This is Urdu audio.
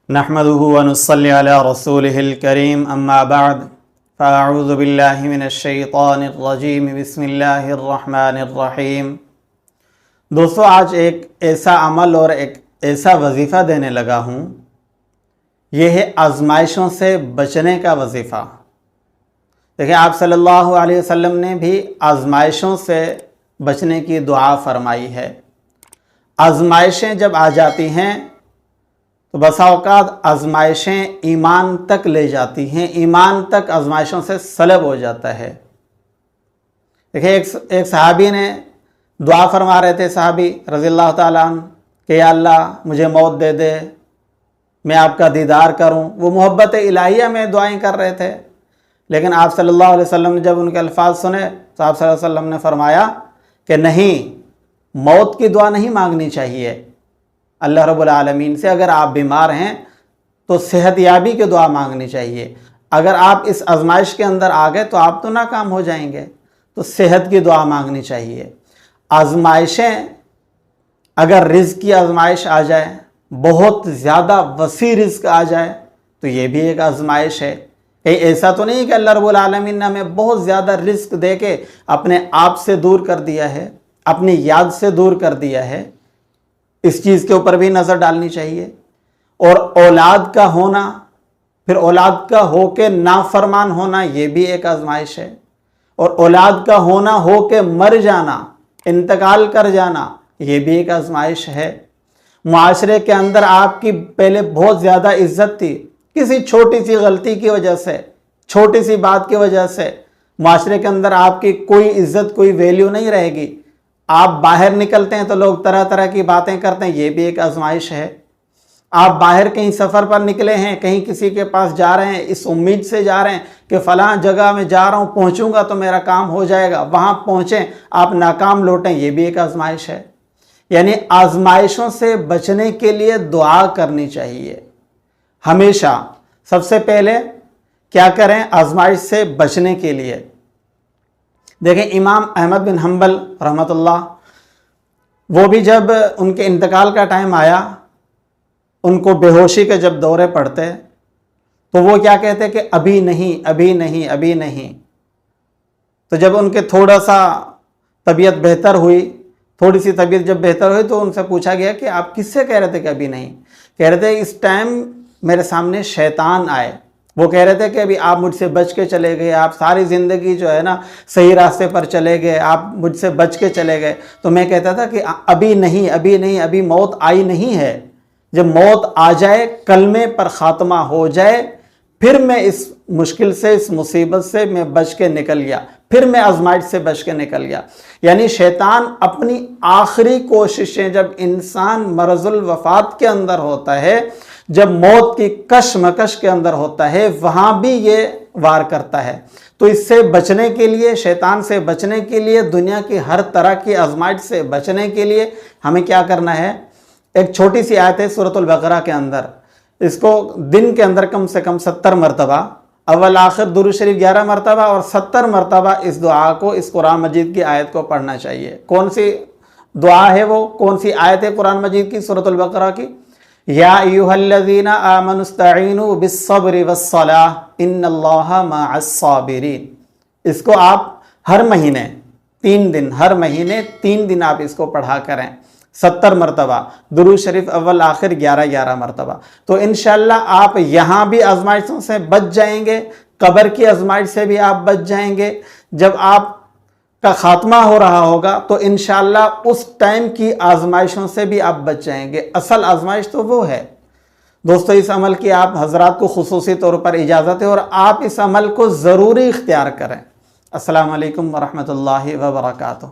نحمده ونصلي على رسوله الكريم اما بعد فاعوذ بالله من الشیطان الرجیم بسم اللہ الرحمن الرحیم۔ دوستو، آج ایک ایسا عمل اور ایک ایسا وظیفہ دینے لگا ہوں، یہ ہے آزمائشوں سے بچنے کا وظیفہ۔ دیکھیں، آپ صلی اللہ علیہ وسلم نے بھی آزمائشوں سے بچنے کی دعا فرمائی ہے۔ آزمائشیں جب آ جاتی ہیں تو بسا اوقات آزمائشیں ایمان تک لے جاتی ہیں، ایمان تک آزمائشوں سے سلب ہو جاتا ہے۔ دیکھیں، ایک صحابی نے دعا فرما رہے تھے، صحابی رضی اللہ تعالیٰ عنہ، کہ یا اللہ مجھے موت دے دے، میں آپ کا دیدار کروں۔ وہ محبت الہیہ میں دعائیں کر رہے تھے، لیکن آپ صلی اللہ علیہ وسلم نے جب ان کے الفاظ سنے تو آپ صلی اللہ علیہ وسلم نے فرمایا کہ نہیں، موت کی دعا نہیں مانگنی چاہیے اللہ رب العالمین سے۔ اگر آپ بیمار ہیں تو صحت یابی کی دعا مانگنی چاہیے۔ اگر آپ اس آزمائش کے اندر آ گئے تو آپ تو ناکام ہو جائیں گے، تو صحت کی دعا مانگنی چاہیے۔ آزمائشیں، اگر رزق کی آزمائش آ جائے، بہت زیادہ وسیع رزق آ جائے، تو یہ بھی ایک آزمائش ہے۔ کہیں ایسا تو نہیں کہ اللہ رب العالمین نے ہمیں بہت زیادہ رزق دے کے اپنے آپ سے دور کر دیا ہے، اپنی یاد سے دور کر دیا ہے۔ اس چیز کے اوپر بھی نظر ڈالنی چاہیے۔ اور اولاد کا ہونا، پھر اولاد کا ہو کے نافرمان ہونا، یہ بھی ایک آزمائش ہے۔ اور اولاد کا ہونا ہو کے مر جانا، انتقال کر جانا، یہ بھی ایک آزمائش ہے۔ معاشرے کے اندر آپ کی پہلے بہت زیادہ عزت تھی، کسی چھوٹی سی غلطی کی وجہ سے، چھوٹی سی بات کی وجہ سے معاشرے کے اندر آپ کی کوئی عزت، کوئی ویلیو نہیں رہے گی۔ آپ باہر نکلتے ہیں تو لوگ طرح طرح کی باتیں کرتے ہیں، یہ بھی ایک آزمائش ہے۔ آپ باہر کہیں سفر پر نکلے ہیں، کہیں کسی کے پاس جا رہے ہیں، اس امید سے جا رہے ہیں کہ فلاں جگہ میں جا رہا ہوں، پہنچوں گا تو میرا کام ہو جائے گا، وہاں پہنچیں آپ ناکام لوٹیں، یہ بھی ایک آزمائش ہے۔ یعنی آزمائشوں سے بچنے کے لیے دعا کرنی چاہیے ہمیشہ۔ سب سے پہلے کیا کریں آزمائش سے بچنے کے لیے؟ دیکھیں، امام احمد بن حنبل رحمۃ اللہ، وہ بھی جب ان کے انتقال کا ٹائم آیا، ان کو بے ہوشی کے جب دورے پڑتے تو وہ کیا کہتے کہ ابھی نہیں، ابھی نہیں، ابھی نہیں۔ تو جب ان کے تھوڑا سا طبیعت بہتر ہوئی، تھوڑی سی طبیعت جب بہتر ہوئی تو ان سے پوچھا گیا کہ آپ کس سے کہہ رہے تھے کہ ابھی نہیں؟ کہہ رہے تھے اس ٹائم میرے سامنے شیطان آئے، وہ کہہ رہے تھے کہ ابھی آپ مجھ سے بچ کے چلے گئے، آپ ساری زندگی جو ہے نا صحیح راستے پر چلے گئے، آپ مجھ سے بچ کے چلے گئے۔ تو میں کہتا تھا کہ ابھی نہیں، ابھی نہیں، ابھی موت آئی نہیں ہے۔ جب موت آ جائے، کلمے پر خاتمہ ہو جائے، پھر میں اس مشکل سے، اس مصیبت سے میں بچ کے نکل گیا، پھر میں آزمائش سے بچ کے نکل گیا۔ یعنی شیطان اپنی آخری کوششیں، جب انسان مرض الوفات کے اندر ہوتا ہے، جب موت کی کشمکش کے اندر ہوتا ہے، وہاں بھی یہ وار کرتا ہے۔ تو اس سے بچنے کے لیے، شیطان سے بچنے کے لیے، دنیا کی ہر طرح کی آزمائش سے بچنے کے لیے ہمیں کیا کرنا ہے؟ ایک چھوٹی سی آیت ہے سورۃ البقرہ کے اندر، اس کو دن کے اندر کم سے کم 70 مرتبہ، اول آخر درود شریف 11 مرتبہ اور 70 مرتبہ اس دعا کو، اس قرآن مجید کی آیت کو پڑھنا چاہیے۔ کون سی دعا ہے وہ؟ کون سی آیت ہے قرآن مجید کی؟ سورۃ البقرہ کی، یا ایھا الذین آمنوا استعینوا بالصبر والصلاۃ ان اللہ مع الصابرین۔ اس کو آپ ہر مہینے 3 دن، ہر مہینے 3 دن آپ اس کو پڑھا کریں، 70 مرتبہ، درود شریف اول آخر 11 مرتبہ۔ تو انشاءاللہ آپ یہاں بھی آزمائشوں سے بچ جائیں گے، قبر کی آزمائش سے بھی آپ بچ جائیں گے۔ جب آپ کا خاتمہ ہو رہا ہوگا تو انشاءاللہ اس ٹائم کی آزمائشوں سے بھی آپ بچ جائیں گے۔ اصل آزمائش تو وہ ہے۔ دوستو، اس عمل کی آپ حضرات کو خصوصی طور پر اجازت ہے اور آپ اس عمل کو ضروری اختیار کریں۔ السلام علیکم ورحمۃ اللہ وبرکاتہ۔